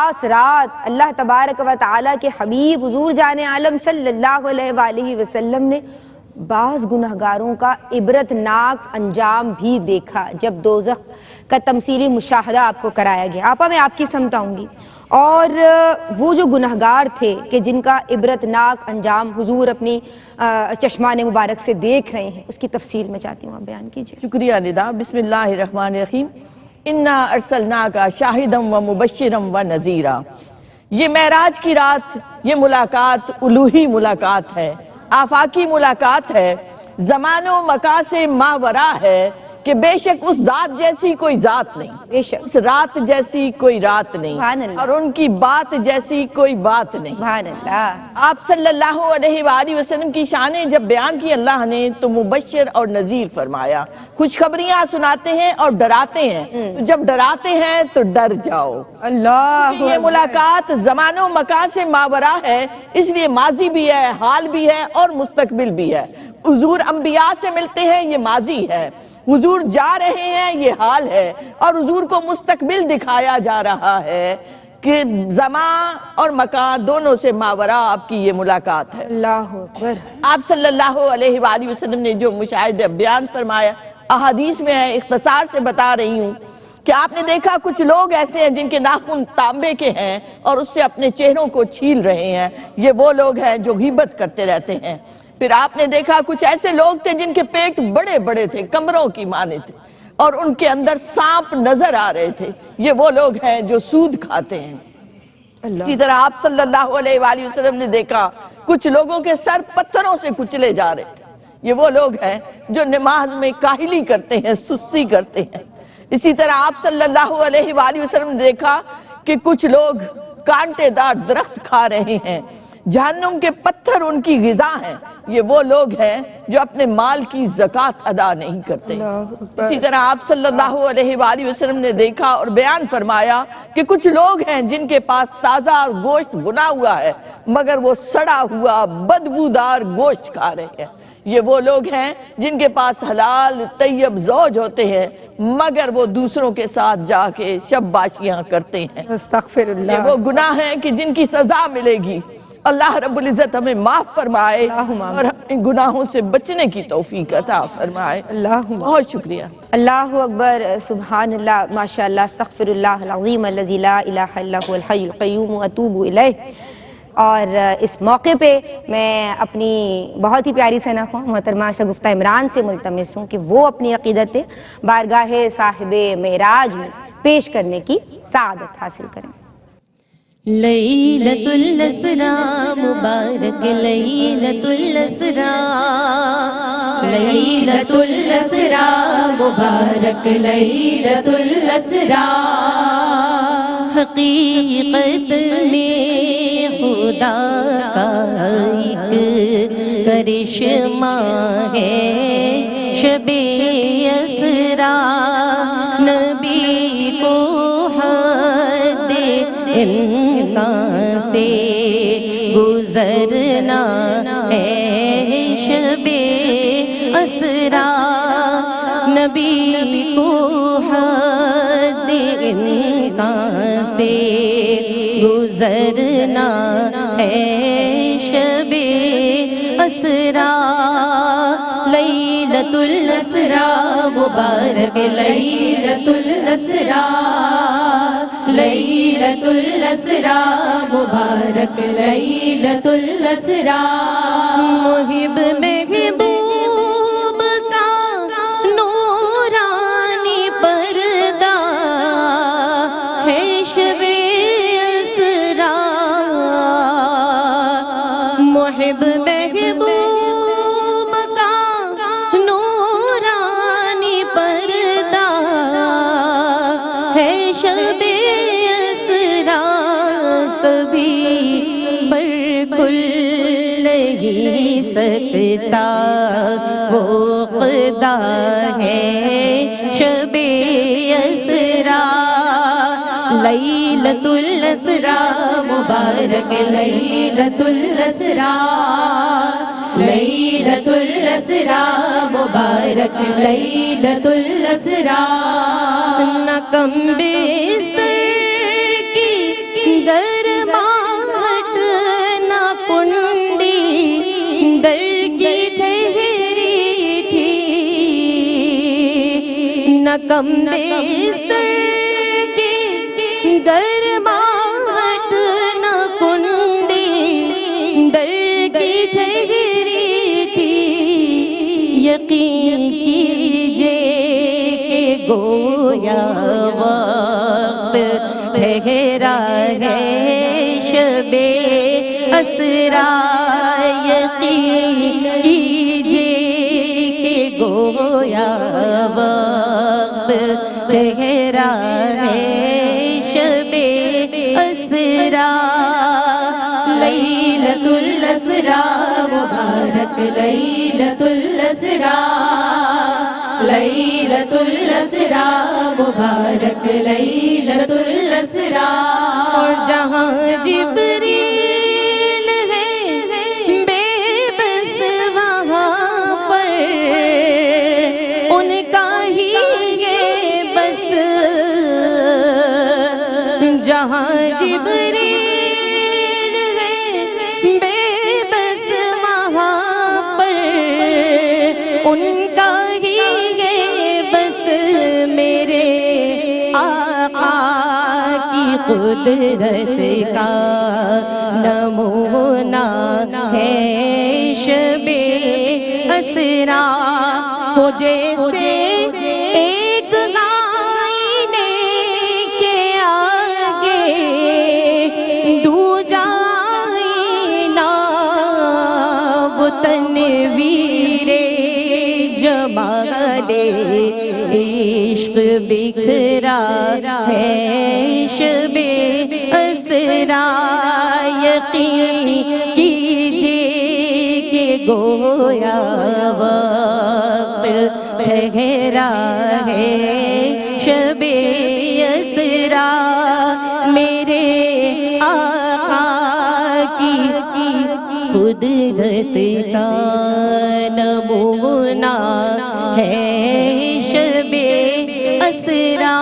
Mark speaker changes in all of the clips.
Speaker 1: خاص رات اللہ تبارک و تعالیٰ کے حبیب حضور جان عالم صلی اللہ علیہ وآلہ وسلم نے بعض گناہگاروں کا عبرتناک انجام بھی دیکھا، جب دوزخ کا تمثیلی مشاہدہ آپ کو کرایا گیا۔ آپا میں آپ کی سمجھاؤں گی، اور وہ جو گناہگار تھے کہ جن کا عبرتناک انجام حضور اپنی چشمان مبارک سے دیکھ رہے ہیں، اس کی تفصیل میں چاہتی ہوں آپ بیان کیجئے۔
Speaker 2: شکریہ ندا۔ بسم اللہ الرحمن الرحیم۔ انا ارسلناک شاہدا و مبشرا و نذیرا۔ یہ معراج کی رات، یہ ملاقات الوہی ملاقات ہے، آفاقی ملاقات ہے، زمان و مکان سے ماورا ہے کہ بے شک اس ذات جیسی کوئی ذات نہیں،
Speaker 1: بے شک
Speaker 2: اس رات جیسی کوئی رات نہیں،
Speaker 1: سبحان اللہ،
Speaker 2: اور ان کی بات جیسی کوئی بات نہیں۔
Speaker 1: سبحان اللہ۔
Speaker 2: آپ صلی اللہ علیہ وآلہ وسلم کی شانیں جب بیان کی اللہ نے تو مبشر اور نذیر فرمایا، خوشخبریاں سناتے ہیں اور ڈراتے ہیں، تو جب ڈراتے ہیں تو ڈر جاؤ۔
Speaker 1: اللہ
Speaker 2: یہ ملاقات زمان و مکان سے ماورا ہے، اس لیے ماضی بھی ہے، حال بھی ہے اور مستقبل بھی ہے۔ حضور انبیاء سے ملتے ہیں، یہ ماضی ہے، حضور جا رہے ہیں، یہ حال ہے، اور حضور کو مستقبل دکھایا جا رہا ہے کہ زمان اور مکان دونوں سے ماورا آپ کی یہ ملاقات ہے۔
Speaker 1: اللہ اکبر۔
Speaker 2: آپ صلی اللہ علیہ وآلہ وسلم نے جو مشاہدہ بیان فرمایا احادیث میں ہے، اختصار سے بتا رہی ہوں کہ آپ نے دیکھا کچھ لوگ ایسے ہیں جن کے ناخن تانبے کے ہیں اور اس سے اپنے چہروں کو چھیل رہے ہیں، یہ وہ لوگ ہیں جو غیبت کرتے رہتے ہیں۔ پھر آپ نے دیکھا کچھ ایسے لوگ تھے جن کے پیٹ بڑے بڑے تھے، کمروں کی مانے تھے، اور ان کے اندر سانپ نظر آ رہے تھے، یہ وہ لوگ ہیں جو سود کھاتے ہیں۔ اسی طرح آپ صلی اللہ علیہ وآلہ وسلم نے دیکھا کچھ لوگوں کے سر پتھروں سے کچلے جا رہے تھے، یہ وہ لوگ ہیں جو نماز میں کاہلی کرتے ہیں، سستی کرتے ہیں۔ اسی طرح آپ صلی اللہ علیہ وآلہ وسلم نے دیکھا کہ کچھ لوگ کانٹے دار درخت کھا رہے ہیں، جہنم کے پتھر ان کی غذا ہیں، یہ وہ لوگ ہیں جو اپنے مال کی زکوٰۃ ادا نہیں کرتے۔ اسی طرح آپ صلی اللہ علیہ وآلہ وسلم نے دیکھا اور بیان فرمایا کہ کچھ لوگ ہیں جن کے پاس تازہ گوشت بنا ہوا ہے مگر وہ سڑا ہوا بدبودار گوشت کھا رہے ہیں، یہ وہ لوگ ہیں جن کے پاس حلال طیب زوج ہوتے ہیں مگر وہ دوسروں کے ساتھ جا کے شب باشیاں کرتے ہیں۔
Speaker 1: استغفر اللہ۔
Speaker 2: یہ وہ گناہ ہیں کہ جن کی سزا ملے گی۔ اللہ رب العزت ہمیں معاف فرمائے اور ان گناہوں سے بچنے کی توفیق عطا فرمائے۔ بہت شکریہ۔
Speaker 1: اللہ اکبر، سبحان اللہ، ماشاءاللہ، استغفر اللہ العظیم الذی لا الہ الا هو الحی القیوم واتوب الیہ۔ اور اس موقع پہ میں اپنی بہت ہی پیاری ثنا خواں محترمہ شگفتہ عمران سے ملتمس ہوں کہ وہ اپنی عقیدت بارگاہ صاحب معراج میں پیش کرنے کی سعادت حاصل کریں۔
Speaker 3: لیلۃ الاسراء مبارک لیلۃ الاسراء، لیلۃ الاسراء مبارک لیلۃ الاسراء، حقیقت میں خدا کا ایک کرشمہ ہے شب اسراء، نبی کو حد امکان سے گزرنا ہے شب اسراء، نبی کو حد امکان سے گزرنا ہے شب اسراء، لیلۃ الاسراء مبارک لیلۃ الاسراء، لیلۃ الاسراء مبارک لیلۃ الاسراء، محب محبوب کا نورانی پردہ ہے شب اسراء، محب محبوب کا نورانی پردہ ہے شب اسراء، سبھی پر کھل نہیں سکتا وہ قدا ہے شب اسراء، لیلۃ الاسراء مبارک لیلۃ الاسراء، لیلۃ الاسراء مبارک لیلۃ الاسراء، نہ کم بستر کی نہ کم بستر کی گرماہٹ نہ کنڈی در کی ٹھہری تھی یقین کیجئے کہ گویا وقت ٹھہرا ہے شب اسرا یقین کیجئے کہ گویا وقت ٹھہرا ہے شب اسرا لیلۃ الاسرا مبارک لیلۃ الاسرا لیلۃ الاسرا مبارک لیلۃ الاسرا اور جہاں جبریل ہے بے بس وہاں پر ان کا ہی یہ بس جہاں جبریل ہے بے بس وہاں پر ان کا ہی یہ بس میرے آقا کی قدرت کا نمونہ ہے شب اسرا ہو جیسے ایک آئینے کے آگے دوجا آئینہ وہ تنویر جمال عشق بکھرا ہے شب اسرا یقین کیجئے کہ گویا وقت ٹھہرا ہے شب اسرا میرے آقا کی قدرت کا نمونہ ہے شب اسرا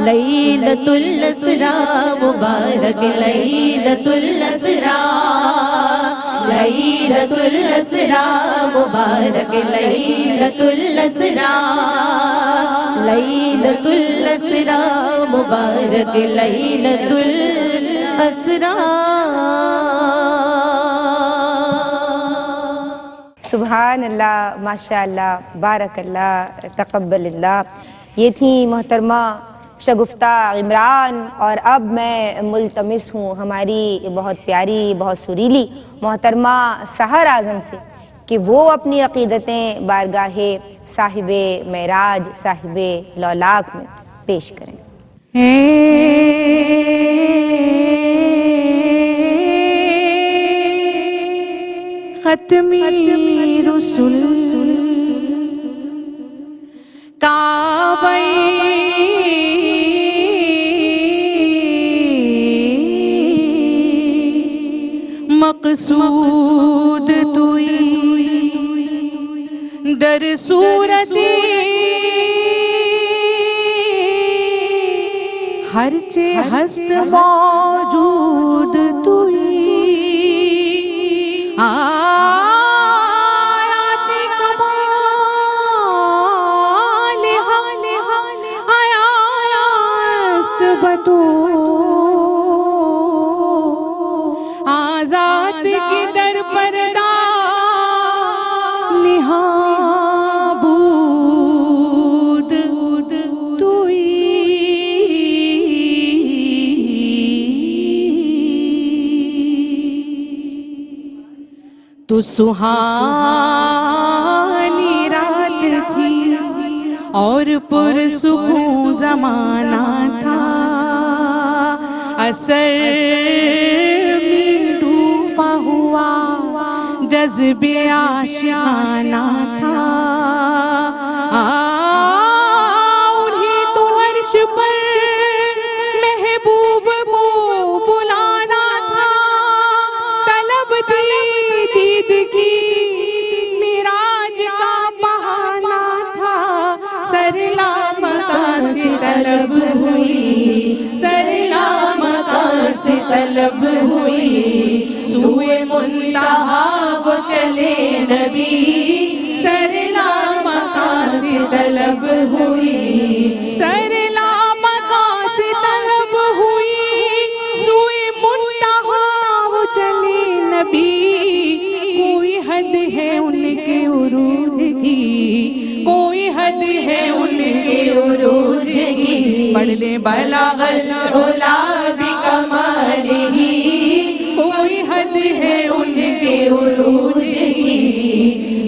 Speaker 3: لیلۃ الاسرا مبارک لیلۃ الاسرا لیلۃ الاسرا مبارک لیلۃ الاسرا لیلۃ الاسرا مبارک لیلۃ الاسرا
Speaker 1: سبحان اللہ، ماشاء اللہ، بارک اللہ، تقبل اللہ۔ یہ تھی محترمہ شگفتہ عمران، اور اب میں ملتمس ہوں ہماری بہت پیاری، بہت سریلی محترمہ سحر اعظم سے کہ وہ اپنی عقیدتیں بارگاہ صاحب معراج، صاحب لولاک میں پیش کریں۔
Speaker 4: ختمی رسول کعبہ مقصود توئی در صورتی ہر چے ہست موجود توئی آیات کمال آیاست بتو آزاد کی در پردہ نہابود توئی تو سہانی رات تھی اور پرسکون زمانہ تھا، اثر میں ڈوبا ہوا جذب عاشقانہ تھا، انہیں تو عرش پر محبوب کو بلانا تھا، طلب تھی دید کی معراج کا بہانہ تھا، سرلامکاں سے طلب ہوئی، سرلامکاں سے طلب ہوئی، سوئے منتہا وہ چلے نبی، سرلامکاں طلب ہوئی
Speaker 3: سر لامکا سے طلب ہوئی سوئے منتہا وہ چلے نبی کوئی حد ہے ان کے عروج کی کوئی حد ہے ان کے عروج کی
Speaker 4: پڑھ لے بلغ العلا بکمالہ
Speaker 3: کوئی حد ہے ان کے
Speaker 4: عروج کی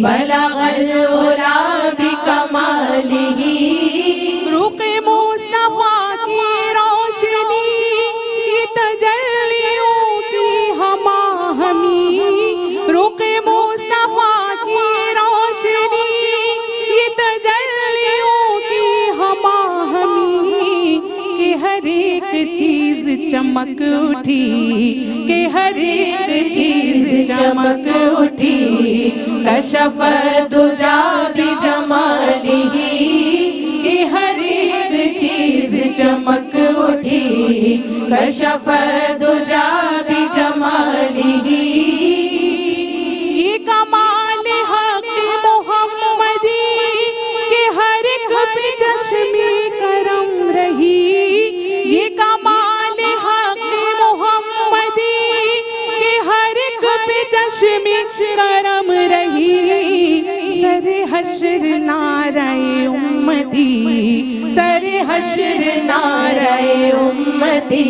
Speaker 4: بلغ العلا بکمالہ
Speaker 3: رخ مصطفیٰ کی روشنی یہ تجلیوں کی ہما ہمی رخ مصطفیٰ کی روشنی یہ تجلیوں کی ہما ہمی کہ ہر ایک چیز چمک اٹھی کہ ہر ایک چیز چمک اٹھی
Speaker 4: کشف الدجا بجمالہ کہ ہر ایک چیز چمک اٹھی کشف الدجا بجمالہ
Speaker 3: یہ کمال حق محمدی کہ ہر ایک پہ چشم کرم رہی یہ کمال حق محمدی کہ ہر ایک پہ چشم کرم رہی سر حشر نعرہ امتی سر حشر نعرہ
Speaker 4: امتی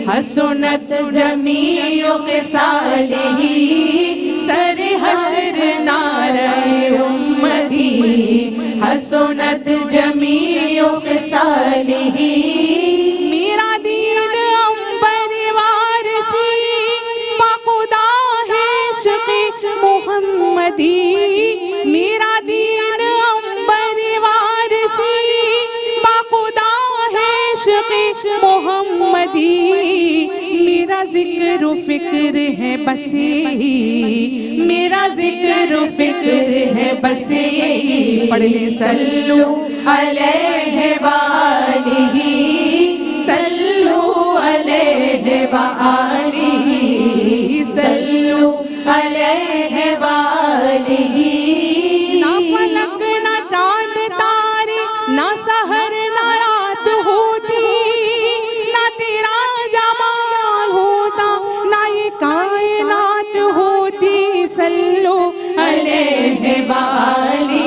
Speaker 4: حسنت جمیع خصالہ
Speaker 3: سر حشر نعرہ امتی
Speaker 4: حسنت جمیع خصالہ
Speaker 3: میرا دین امبر وارسی پاخدا ہے عشق محمدی میرا دین امبر وارسی پاخدا ہے عشق محمدی میرا ذکر و فکر ہے بس یہی
Speaker 4: میرا ذکر و فکر ہے بس یہی پڑھ لے صلو علیہ وآلہ صلو علیہ وآلہ صلو علیہ وآلہ
Speaker 3: نہ فلک نہ چاند تارے نہ سحر نہ رات ہوتی نہ تیرا جمال ہوتا نہ یہ کائنات ہوتی صلو
Speaker 4: علیہ وآلہ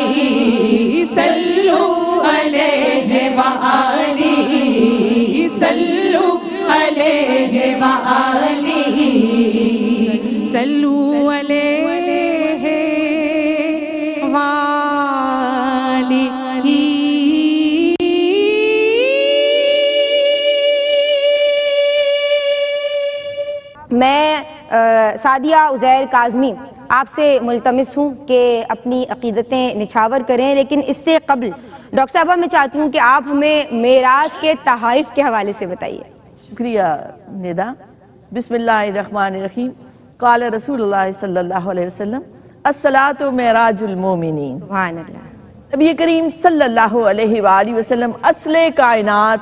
Speaker 4: صلو علیہ وآلہ صلو علیہ وآلہ
Speaker 3: صلو علیہ
Speaker 1: میں سعدیہ عزیر کاظمی آپ سے ملتمس ہوں کہ اپنی عقیدتیں نچھاور کریں، لیکن اس سے قبل ڈاکٹر صاحبہ میں چاہتی ہوں کہ آپ ہمیں معراج کے تحائف کے حوالے سے بتائیے۔
Speaker 2: شکریہ ندا۔ بسم اللہ الرحمن الرحیم۔ قال رسول اللہ صلی اللہ علیہ وسلم الصلاۃ معراج المومنین۔
Speaker 1: سبحان اللہ۔
Speaker 2: نبی کریم صلی اللہ علیہ وآلہ وسلم اصل کائنات،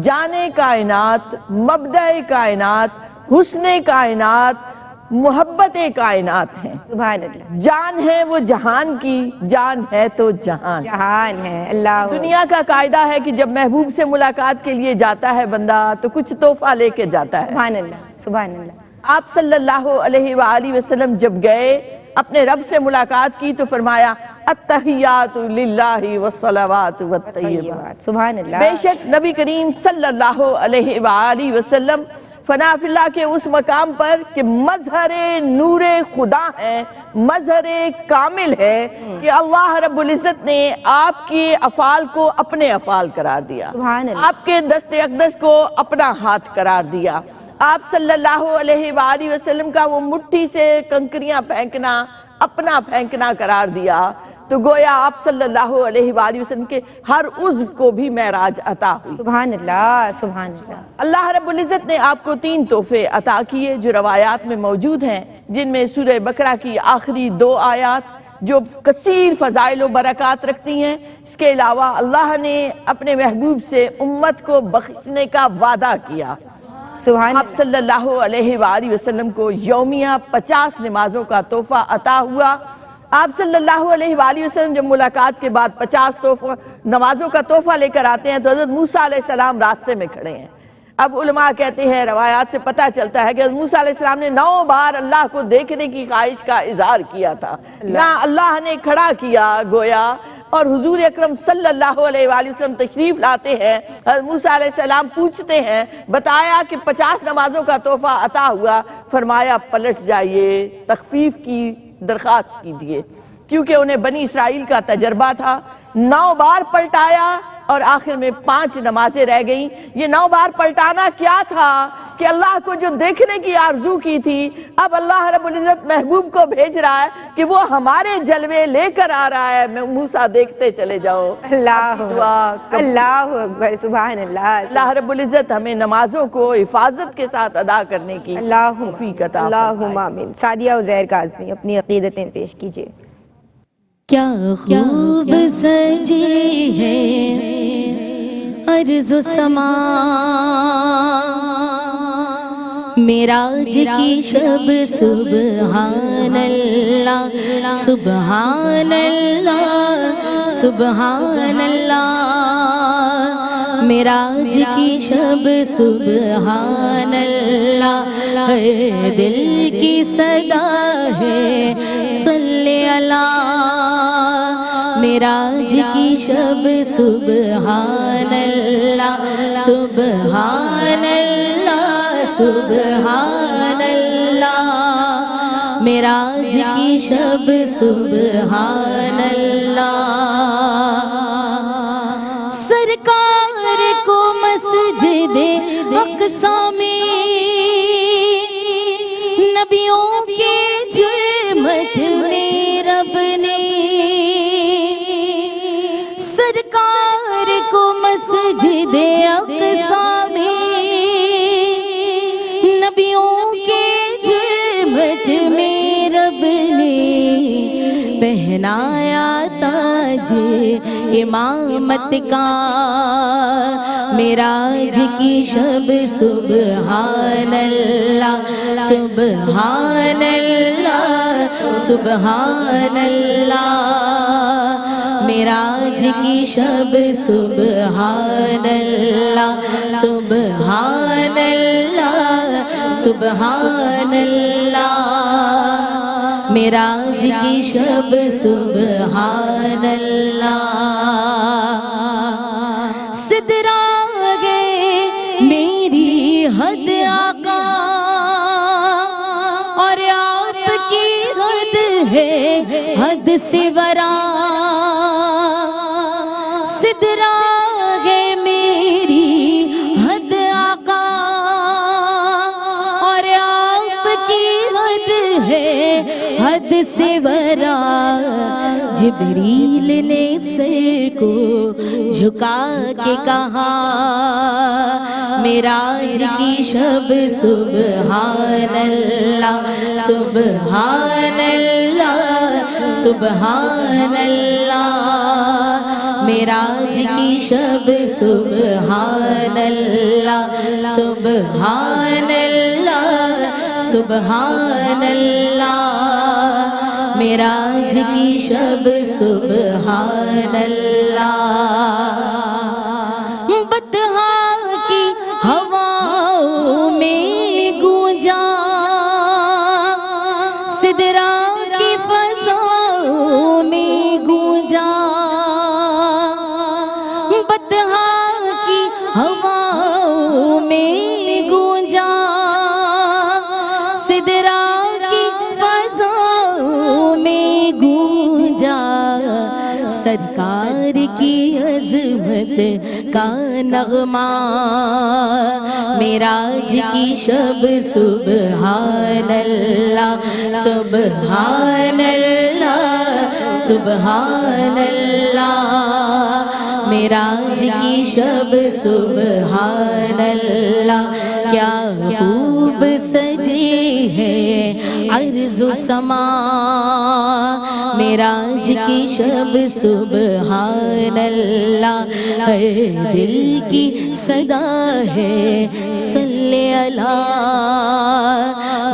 Speaker 2: جان کائنات، مبدأ کائنات، حسن کائنات، محبت کائنات ہیں۔
Speaker 1: سبحان اللہ۔
Speaker 2: جان ہے وہ جہان کی، جان ہے تو جہان۔
Speaker 1: جہان ہے اللہ۔
Speaker 2: دنیا کا قاعدہ ہے کہ جب محبوب سے ملاقات کے لیے جاتا ہے بندہ تو کچھ تحفہ لے کے جاتا ہے۔
Speaker 1: سبحان اللہ، سبحان اللہ۔
Speaker 2: آپ صلی اللہ علیہ وآلہ وسلم جب گئے اپنے رب سے ملاقات کی تو فرمایا التحیات للہ والصلوات والطیبات۔
Speaker 1: سبحان اللہ۔
Speaker 2: بے شک نبی کریم صلی اللہ علیہ وآلہ وسلم فنا فی اللہ کے اس مقام پر کہ مظہر نور خدا ہے، مظہر کامل ہے کہ اللہ رب العزت نے آپ کے افعال کو اپنے افعال قرار دیا،
Speaker 1: سبحان اللہ۔
Speaker 2: آپ کے دست اقدس کو اپنا ہاتھ قرار دیا۔ آپ صلی اللہ علیہ وآلہ وسلم کا وہ مٹھی سے کنکریاں پھینکنا اپنا پھینکنا قرار دیا، تو گویا آپ صلی اللہ علیہ وآلہ وسلم کے ہر عضو کو بھی معراج عطا ہوئی۔
Speaker 1: سبحان اللہ، سبحان اللہ۔
Speaker 2: اللہ رب العزت نے آپ کو 3 تحفے عطا کیے جو روایات میں موجود ہیں، جن میں سورہ بقرہ کی آخری 2 آیات جو کثیر فضائل و برکات رکھتی ہیں، اس کے علاوہ اللہ نے اپنے محبوب سے امت کو بخشنے کا وعدہ کیا۔
Speaker 1: سبحان
Speaker 2: آپ صلی اللہ علیہ وآلہ وسلم کو یومیہ 50 نمازوں کا تحفہ عطا ہوا۔ آپ صلی اللہ علیہ وآلہ وسلم جب ملاقات کے بعد 50 نمازوں کا تحفہ لے کر آتے ہیں تو حضرت موسیٰ علیہ السلام راستے میں کھڑے ہیں۔ اب علماء کہتے ہیں، روایات سے پتہ چلتا ہے کہ حضرت موسیٰ علیہ السلام نے 9 بار اللہ کو دیکھنے کی خواہش کا اظہار کیا تھا۔ یہاں اللہ نے کھڑا کیا گویا، اور حضور اکرم صلی اللہ علیہ وآلہ وسلم تشریف لاتے ہیں۔ حضرت موسیٰ علیہ السلام پوچھتے ہیں، بتایا کہ 50 نمازوں کا تحفہ عطا ہوا، فرمایا پلٹ جائیے، تخفیف کی درخواست کیجئے، کیونکہ انہیں بنی اسرائیل کا تجربہ تھا۔ 9 بار پلٹایا اور آخر میں 5 نمازیں رہ گئیں۔ یہ 9 بار پلٹانا کیا تھا کہ اللہ کو جو دیکھنے کی آرزو کی تھی، اب اللہ رب العزت محبوب کو بھیج رہا ہے کہ وہ ہمارے جلوے لے کر آ رہا ہے، موسیٰ دیکھتے چلے جاؤ۔
Speaker 1: اللہ اکبر، سبحان اللہ۔
Speaker 2: اللہ رب العزت ہمیں نمازوں کو حفاظت کے ساتھ ادا کرنے کی توفیق عطا فرمائے۔
Speaker 1: اللہم آمین۔ سعدیہ عزیر کاظمی اپنی عقیدتیں پیش کیجئے۔
Speaker 4: کیا خوب سجی ہے ارض و سما، معراج کی شب سبحان اللہ سبحان اللہ سبحان اللہ، معراج کی شب سبحان اللہ، ہے دل کی صدا ہے صلی اللہ، معراج کی شب سبحان اللہ سبحان اللہ سبحان اللہ، معراج کی شب سبحان اللہ، سرکار کو مسجد اقصی میں نبیوں کے جرمت میں رب نے، سرکار کو مسجد اقصی میں نبیوں کے جرمت میں رب نے پہنایا تاج امامت کا، معراج کی شب سبحان اللہ سبحان اللہ سبحان اللہ، معراج کی شب سبحان اللہ سبحان اللہ سبحان اللہ، معراج کی شب سبحان اللہ، سدرا گئے میری حد آقا اور آپ کی حد ہے حد سے ورا، سدرا گئے میری حد آقا اور آپ کی حد ہے حد سے ورا، جبریل نے سر کو جھکا کے کہا، معراج کی شب سبحان اللہ سبحان اللہ سبحان اللہ، معراج کی شب سبحان اللہ سبحان اللہ سبحان اللہ، معراج کی شب سبحان اللہ، بطحا کی ہواؤں میں گونجا، سدرا کی فضاؤں میں گونجا، بطحا کی ہواؤں میں گونجا، سدرا کی فضاؤں میں گونجا، سرکار کی عظمت کا نغمہ، معراج کی شب سبحان اللہ سبحان اللہ سبحان اللہ، معراج کی شب سبحان اللہ، کیا خوب سجی ہے عرض و سما، معراج کی شب سبحان اللہ، ہے دل کی صدا ہے صلی اللہ،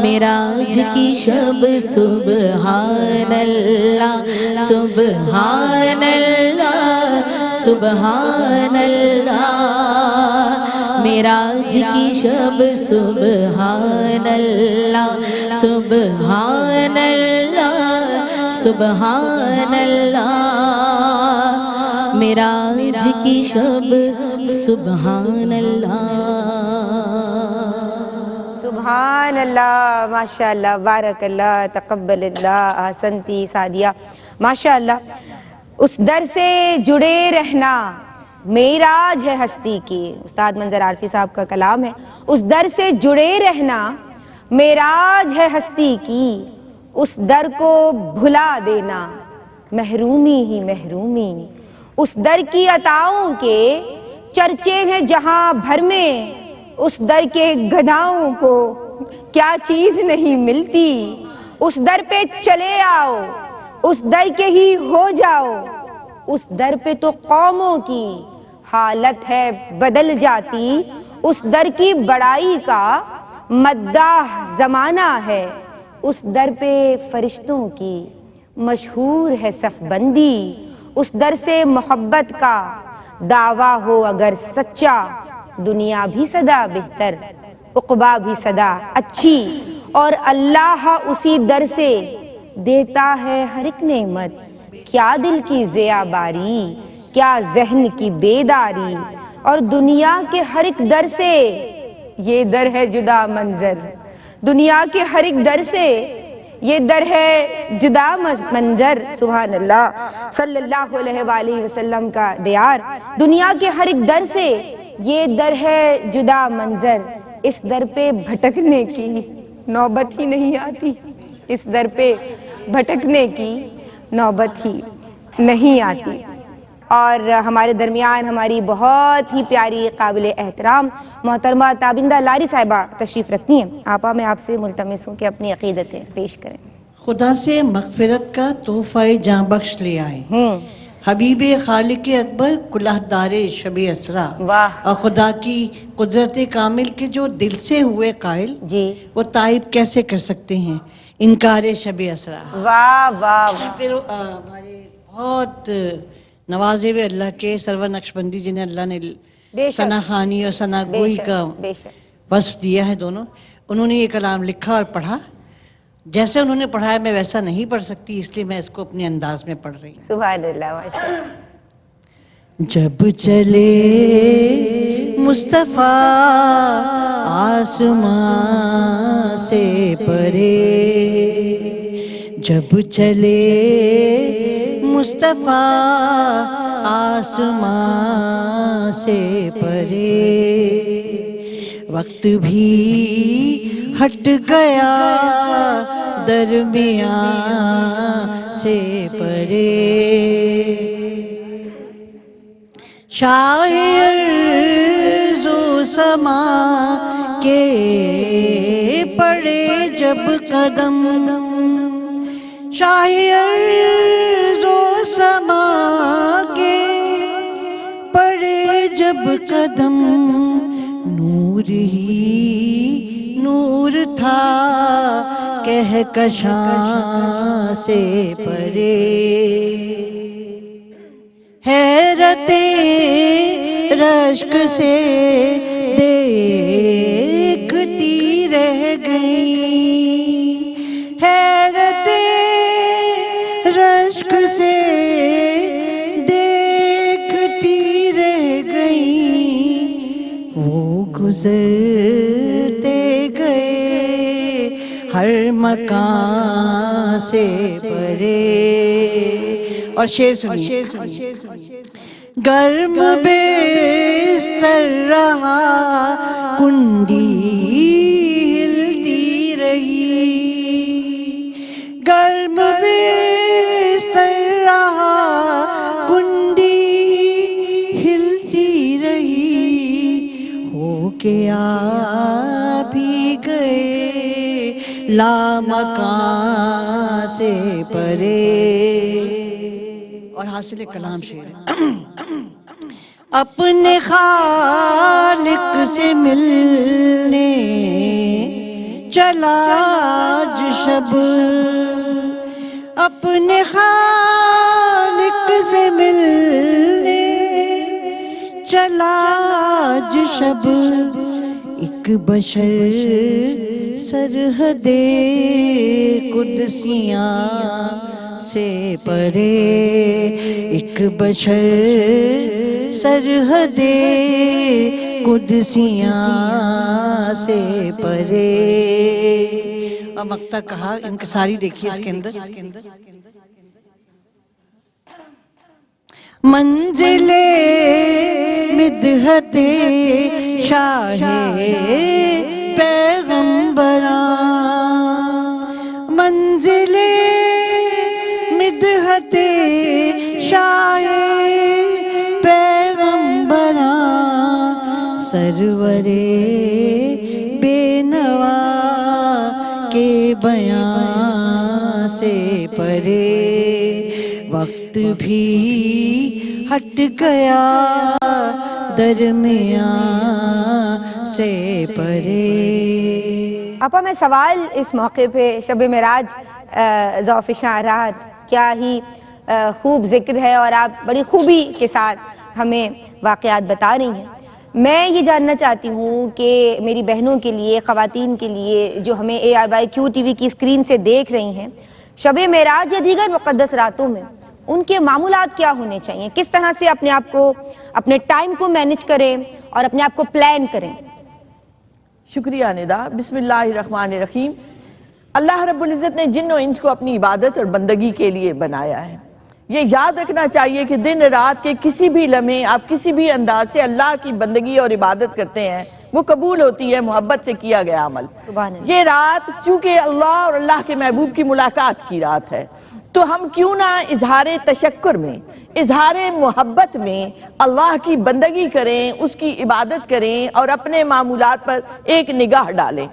Speaker 4: معراج کی شب سبحان اللہ سبحان اللہ سبحان اللہ معراج کی شب سبحان اللہ سبحان اللہ سبحان اللہ معراج کی شب سبحان اللہ
Speaker 1: سبحان اللہ ماشاء اللہ بارک اللہ تقبل اللہ احسنتی سعدیہ ماشاء اللہ. اس در سے جڑے رہنا معراج ہے ہستی کی. استاد منظر عارفی صاحب کا کلام ہے. اس در سے جڑے رہنا معراج ہے ہستی کی. اس در کو بھلا دینا محرومی ہی محرومی. اس در کی عطاؤں کے چرچے ہیں جہاں بھر میں. اس در کے گدھاؤں کو کیا چیز نہیں ملتی. اس در پہ چلے آؤ اس در کے ہی ہو جاؤ. اس در پہ تو قوموں کی حالت ہے بدل جاتی. اس در کی بڑائی کا مداح زمانہ ہے. اس در پہ فرشتوں کی مشہور ہے صف بندی. اس در سے محبت کا دعویٰ ہو اگر سچا دنیا بھی صدا بہتر عقبہ بھی صدا اچھی. اور اللہ اسی در سے دیتا ہے ہر ایک نعمت. کیا دل کی ضیا باری کیا ذہن کی بیداری. اور دنیا کے ہر ایک در سے یہ در ہے جدا منظر. دنیا کے ہر ایک در سے یہ در ہے جدا منظر. سبحان اللہ صلی اللہ علیہ وآلہ وسلم کا دیار. دنیا کے ہر ایک در سے یہ در ہے جدا منظر. اس در پہ بھٹکنے کی نوبت ہی نہیں آتی. اس در پہ بھٹکنے کی نوبت ہی نہیں آتی. اور ہمارے درمیان ہماری بہت ہی پیاری قابل احترام محترمہ تابندہ لاری صاحبہ تشریف رکھتی ہیں. آپا میں آپ سے ملتمس ہوں کہ اپنی عقیدتیں پیش کریں.
Speaker 5: خدا سے مغفرت کا تحفہ جاں بخش لے آئے حبیب خالق اکبر کلہدار شب اسرا.
Speaker 1: واہ
Speaker 5: اور خدا کی قدرت کامل کے جو دل سے ہوئے قائل
Speaker 1: جی
Speaker 5: وہ تائب کیسے کر سکتے ہیں انکار شب اسرا.
Speaker 1: واہ واہ
Speaker 5: پھر ہمارے بہت نوازے ہوئے اللہ کے سرور نقشبندی جنہیں اللہ نے
Speaker 1: بے شک
Speaker 5: ثنا خوانی اور ثنا گوئی کا
Speaker 1: بے شک
Speaker 5: وصف دیا ہے دونوں. انہوں نے یہ کلام لکھا اور پڑھا. جیسے انہوں نے پڑھایا میں ویسا نہیں پڑھ سکتی اس لیے میں اس کو اپنے انداز میں پڑھ رہی ہوں.
Speaker 1: سبحان اللہ ماشاء اللہ.
Speaker 5: جب چلے مصطفیٰ آسمان سے پرے جب چلے مصطفیٰ آسمان سے پرے وقت بھی ہٹ گیا درمیان سے پرے شاہ ارض و سما کے پڑے جب قدم شاہ ارض و سما کے پڑے جب قدم نور ہی نور تھا کہکشاں سے پرے حیرت رشک سے دیکھتی رہ گئی حیرت رشک سے دیکھتی رہ گئی وہ گزرتے گئے ہر مکان سے پرے. اور شعر سنیے. گرم بستر رہا کنڈی ہلتی رہی گرم بستر رہا کنڈی ہلتی رہی ہو کے آ بھی گئے لامکان سے پرے. اور حاصل کلام شعر اپنے خالق سے ملنے چلا آج شب اپنے خالق سے ملنے، چلا آج شب ایک بشر سرحد قدسیاں سے پرے، ایک بشر سرحد قدسیاں سے پرے۔ اور مقطع کہا، انکساری دیکھیے اس کے اندر، منزل مدحت شاہ پیغمبراں، منزل مدحت شاہ پیغمبراں، سرور بے نوا کے بیان سے پرے، وقت بھی ہٹ گیا درمیان سے پرے۔
Speaker 1: آپا میں سوال اس موقع پہ شب معراج ذوف شعرات، کیا ہی خوب ذکر ہے اور آپ بڑی خوبی کے ساتھ ہمیں واقعات بتا رہی ہیں۔ میں یہ جاننا چاہتی ہوں کہ میری بہنوں کے لیے، خواتین کے لیے جو ہمیں ARY-Q TV کی اسکرین سے دیکھ رہی ہیں، شب معراج یا دیگر مقدس راتوں میں ان کے معمولات کیا ہونے چاہیے، کس طرح سے اپنے آپ کو، اپنے ٹائم کو مینیج کریں اور اپنے آپ کو پلان کریں؟
Speaker 2: شکریہ ندا۔ بسم اللہ الرحمن الرحیم۔ اللہ رب العزت نے جن و انس کو اپنی عبادت اور بندگی کے لیے بنایا ہے۔ یہ یاد رکھنا چاہیے کہ دن رات کے کسی بھی لمحے آپ کسی بھی انداز سے اللہ کی بندگی اور عبادت کرتے ہیں، وہ قبول ہوتی ہے، محبت سے کیا گیا عمل۔
Speaker 1: سبحان اللہ۔
Speaker 2: یہ رات چونکہ اللہ اور اللہ کے محبوب کی ملاقات کی رات ہے، تو ہم کیوں نہ اظہار تشکر میں، اظہار محبت میں اللہ کی بندگی کریں، اس کی عبادت کریں اور اپنے معمولات پر ایک نگاہ ڈالیں۔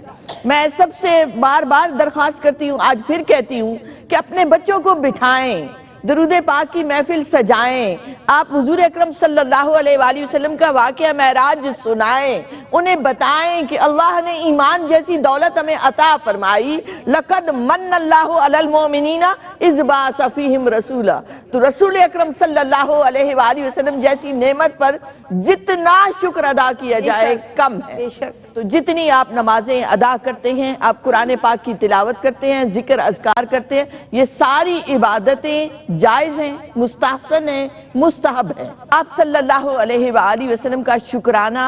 Speaker 2: میں سب سے بار بار درخواست کرتی ہوں، آج پھر کہتی ہوں کہ اپنے بچوں کو بٹھائیں، درود پاک کی محفل سجائیں، آپ حضور اکرم صلی اللہ علیہ وآلہ وسلم کا واقعہ معراج سنائیں، انہیں بتائیں کہ اللہ نے ایمان جیسی دولت ہمیں عطا فرمائی، لَقَدْ مَنَّ اللَّهُ عَلَى الْمُؤْمِنِينَ إِذْ بَعَثَ فِيهِمْ رَسُولًا۔ تو رسول اکرم صلی اللہ علیہ وآلہ وسلم جیسی نعمت پر جتنا شکر ادا کیا جائے کم ہے۔ تو جتنی آپ نمازیں ادا کرتے ہیں، آپ قرآن پاک کی تلاوت کرتے ہیں، ذکر اذکار کرتے ہیں، یہ ساری عبادتیں جائز ہیں، مستحسن ہیں، مستحب ہیں۔ آپ صلی اللہ علیہ وآلہ وسلم کا شکرانہ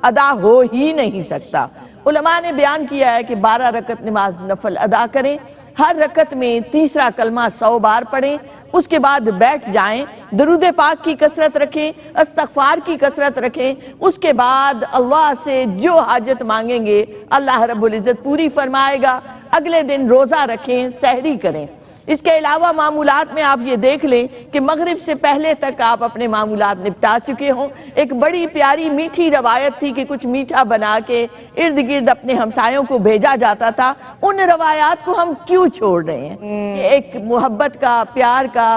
Speaker 2: ادا ہو ہی نہیں سکتا۔ علماء نے بیان کیا ہے کہ 12 رکعت نماز نفل ادا کریں، ہر رکعت میں تیسرا کلمہ 100 بار پڑھیں، اس کے بعد بیٹھ جائیں، درود پاک کی کثرت رکھیں، استغفار کی کثرت رکھیں، اس کے بعد اللہ سے جو حاجت مانگیں گے اللہ رب العزت پوری فرمائے گا۔ اگلے دن روزہ رکھیں، سحری کریں۔ اس کے علاوہ معمولات میں آپ یہ دیکھ لیں کہ مغرب سے پہلے تک آپ اپنے معمولات نپٹا چکے ہوں۔ ایک بڑی پیاری میٹھی روایت تھی کہ کچھ میٹھا بنا کے ارد گرد اپنے ہمسایوں کو بھیجا جاتا تھا، ان روایات کو ہم کیوں چھوڑ رہے ہیں؟ یہ ایک محبت کا، پیار کا،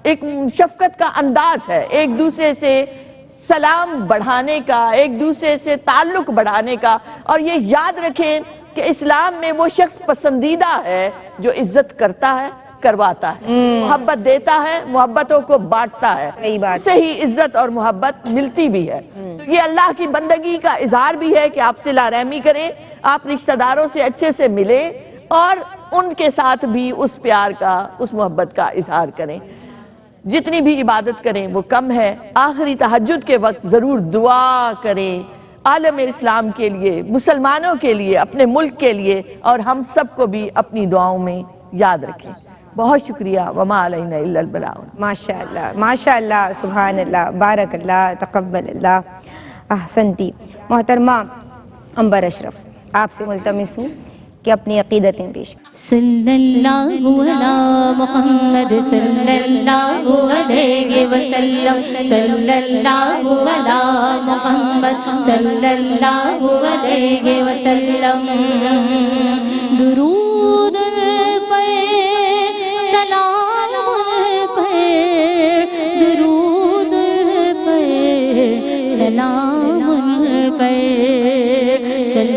Speaker 2: ایک شفقت کا انداز ہے، ایک دوسرے سے سلام بڑھانے کا، ایک دوسرے سے تعلق بڑھانے کا۔ اور یہ یاد رکھیں کہ اسلام میں وہ شخص پسندیدہ ہے جو عزت کرتا ہے، کرواتا ہے، محبت دیتا ہے، محبتوں کو بانٹتا ہے، اسے ہی عزت اور محبت ملتی بھی ہے۔ تو یہ اللہ کی بندگی کا اظہار بھی ہے کہ آپ صلہ رحمی کریں، آپ رشتہ داروں سے اچھے سے ملیں اور ان کے ساتھ بھی اس پیار کا، اس محبت کا اظہار کریں۔ جتنی بھی عبادت کریں وہ کم ہے۔ آخری تہجد کے وقت ضرور دعا کریں، عالم اسلام کے لیے، مسلمانوں کے لیے، اپنے ملک کے لیے، اور ہم سب کو بھی اپنی دعاؤں میں یاد رکھیں۔ بہت شکریہ۔ وما علینا الا البلاغ۔
Speaker 1: ماشاءاللہ ماشاءاللہ، سبحان اللہ، بارک اللہ، تقبل اللہ، احسنتی۔ محترمہ عنبر اشرف، آپ سے ملتمس ہوں کہ اپنی عقیدتیں پیش کریں۔
Speaker 6: صلی اللہ علی محمد صلی اللہ علیہ وسلم، صلی اللہ علی محمد صلی اللہ علیہ وسلم۔ درود پر سلام پر، درود پر سلام پر، صلی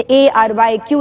Speaker 1: ARYQ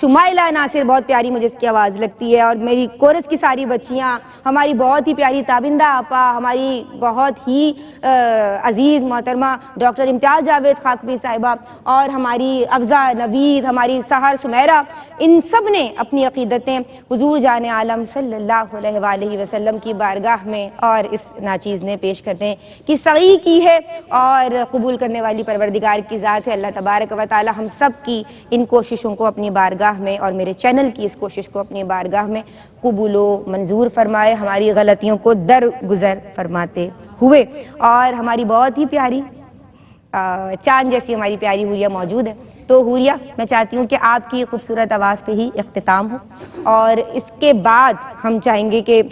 Speaker 1: شمائلہ ناصر بہت پیاری مجھے اس کی آواز لگتی ہے، اور میری کورس کی ساری بچیاں، ہماری بہت ہی پیاری تابندہ آپا، ہماری بہت ہی عزیز محترمہ ڈاکٹر امتیاز جاوید خاکوی صاحبہ، اور ہماری افزا نوید، ہماری سحر سمیرہ، ان سب نے اپنی عقیدتیں حضور جان عالم صلی اللہ علیہ وآلہ وسلم کی بارگاہ میں اور اس ناچیز نے پیش کرتے ہیں کہ سعی کی ہے، اور قبول کرنے والی پروردگار کی ذات ہے اللہ تبارک و تعالی ہم سب کی ان کوششوں کو اپنی بارگاہ میں اور میرے چینل کی اس کوشش کو اپنی بارگاہ میں قبول و منظور فرمائے، ہماری غلطیوں کو درگزر فرماتے ہوئے۔ اور ہماری بہت ہی پیاری چاند جیسی ہماری پیاری حوریہ موجود ہے، تو حوریہ میں چاہتی ہوں کہ آپ کی خوبصورت آواز پہ ہی اختتام ہو، اور اس کے بعد ہم چاہیں گے کہ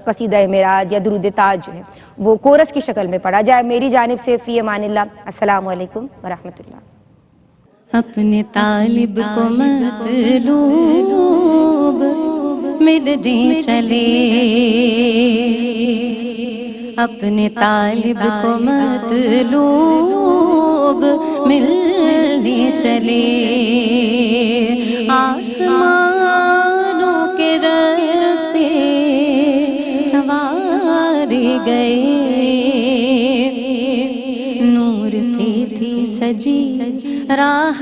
Speaker 1: قصیدہ معراج یا درود تاج جو ہے وہ کورس کی شکل میں پڑھا جائے۔ میری جانب سے فی امان اللہ، السلام علیکم ورحمۃ اللہ۔
Speaker 6: اپنے طالب کو مطلوب ملنے چلے، اپنے طالب کو مطلوب ملنے چلے، آسمانوں کے راستے سوارے گئے، نور سے تھی سجی راہ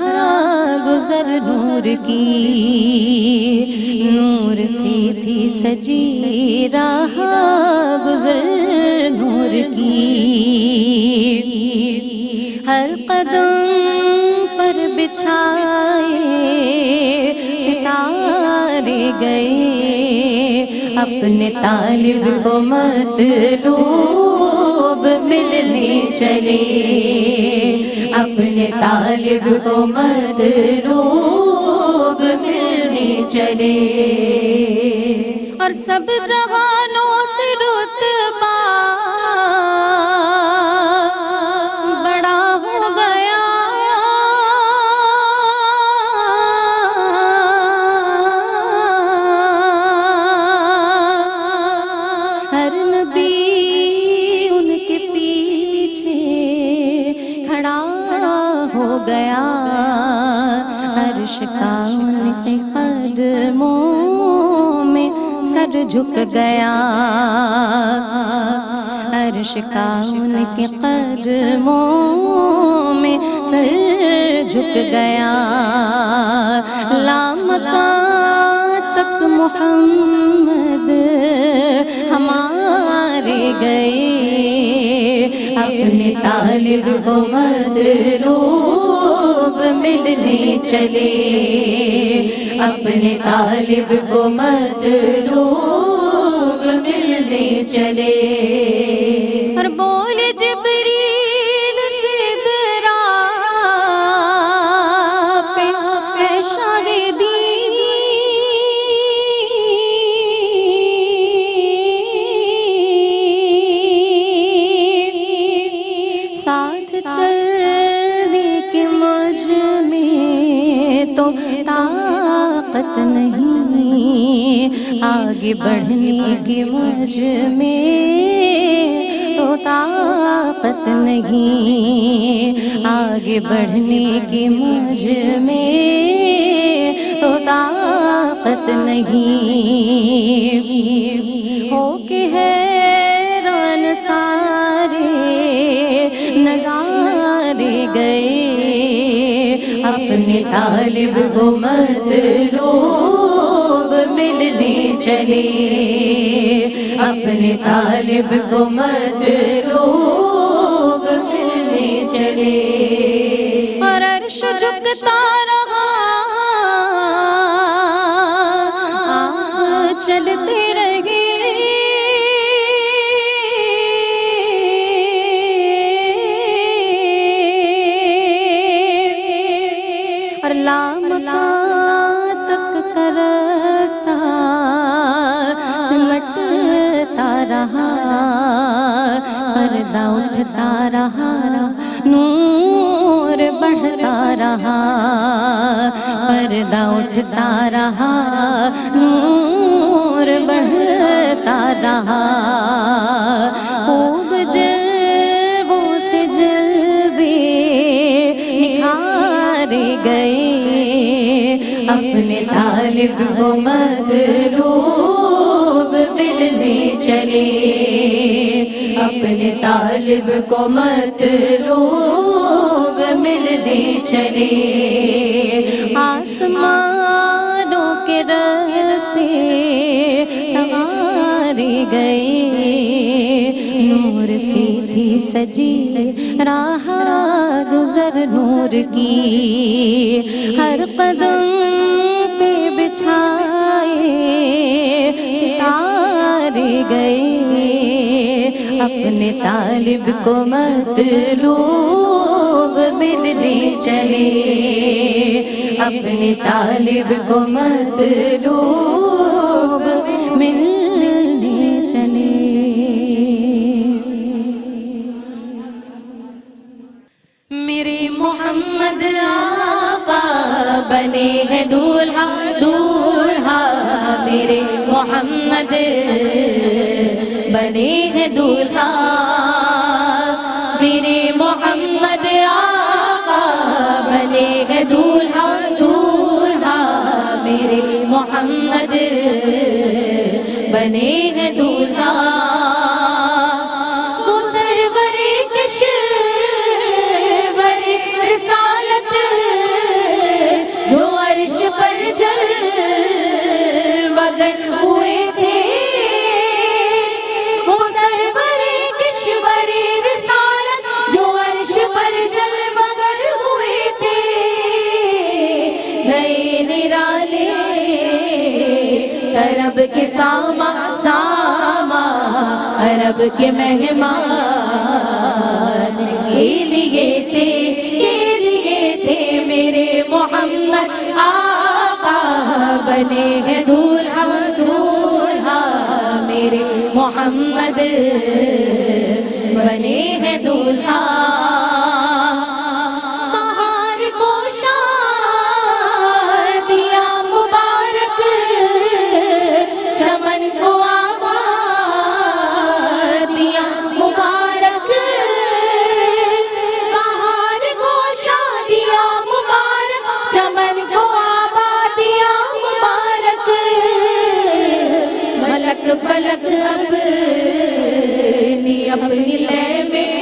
Speaker 6: گزر نور کی، نور سے تھی سجی راہ گزر نور کی، ہر قدم پر بچھائے ستارے گئے، اپنے طالب کو مطلوب ملنے چلے، اپنے طالب کو مطلوب ملنے چلے، اور سب جہانوں سے رتبہ بڑا ہو گیا، ہر نبی ان کے پیچھے کھڑا ہو گیا، عرش کا ان کے قدموں میں سر جھک گیا، عرش کا ان کے قدموں میں سر جھک گیا، لامکان تک محمد ہمارے گئے، اپنے طالب کو مطلوب ملنے چلے، اپنے طالب کو مطلوب ملنے چلے، اور بولے جبریل سدرا پہ شاہدی، ساتھ چلنے کے مجھ میں تو طاقت نہیں، آگے بڑھنے کی مجھ میں تو طاقت نہیں، آگے بڑھنے کی مجھ میں تو طاقت نہیں، ہو کے حیران سارے نظارے گئے، اپنے طالب کو مطلوب ملنے چلے، اپنے طالب کو مطلوب ملنے چلے، اور عرش جھکتا رہا، چلتے رہے، اور لامکان تک کا راستہ سمٹتا رہا، پردہ اٹھتا رہا، نور بڑھتا رہا، پردہ اٹھتا رہا، نور بڑھتا رہا، خوب جلووں سے جلوے نکھارے گئے، طالب کو مطلوب ملنے چلے، اپنے طالب کو مطلوب ملنے چلے، آسمانوں کے راستے سنوارے گئے، نور سے تھی سجی راہ گزر نور کی، ہر قدم پہ بچھائے ستارے گئے، اپنے طالب کو مطلوب ملنے چلے، اپنے طالب کو مطلوب ملنے چلے۔
Speaker 4: میرے محمد آقا بنے ہیں دولہا دولہا، میرے محمد بنے ہیں دولہا، میرے محمد آقا بنے ہیں دولہا دولہا، میرے محمد بنے ہیں دولہا، وہ سرور کشور رسالت جو عرش پر جلوگر ہوئے تھے، وہ سرور کشور رسالت جو عرش پر جلوگر ہوئے تھے، نئے نرالے عرب کے ساما ساما، عرب کے مہمان کے لیے تھے میرے محمد آقا بنے ہیں دولہا دولہا، میرے محمد بنے ہیں دولہا، بہار کو شادیاں مبارک، چمن کو آبادیاں مبارک، بہار کو شادیاں مبارک، چمن کو آبادیاں مبارک، ملک فلک اپنی لے میں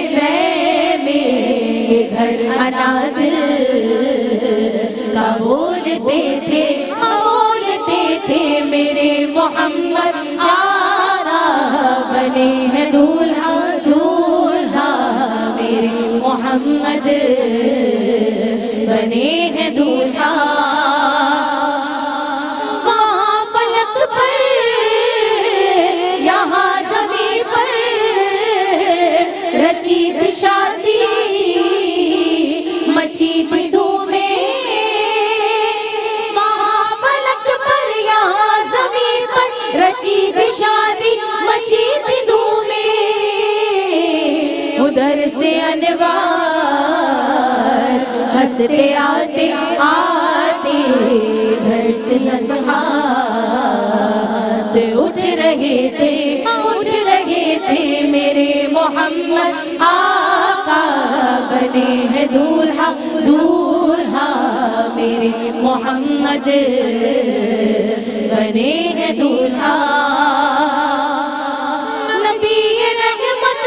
Speaker 4: یہ گھر انادل کا بولتے تھے میرے محمد آرا بنے ہیں دولہا دولہا، میرے محمد بنے ہیں دولہا، وہاں فلک پر یہاں زمین پر رچی تھی شادی، مچی تھی دھومیں، وہاں فلک پر یہاں زمین پر رچی تھی شادی، مچی تھی دھومیں، ادھر سے انوار ہنستے آتے آتے، گھر سے نظرات اٹھ رہے تھے میرے محمد آقا بنے ہیں دولہا دولہا، میرے محمد بنے ہیں دولہا، نبی رحمت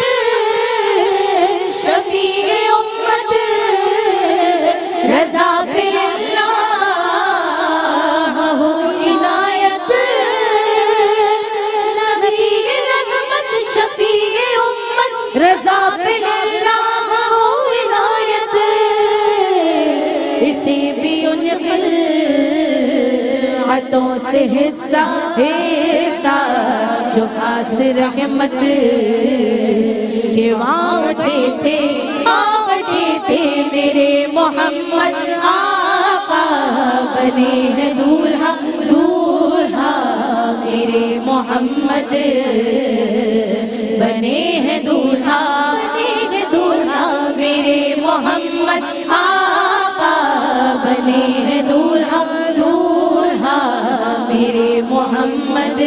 Speaker 4: شفیع امت رضا پہ اللہ ہو عنایت، نبی رحمت شفیع امت رضا پہ اللہ ہو عنایت، اسے بھی ان خلعتوں سے حصہ جو خاص رحمت کے واجے تھے میرے محمد آقا بنے ہیں دولہا دولہا، میرے محمد بنے ہیں دولہا میرے محمد آقا بنے ہیں دولہا دولہا، میرے محمد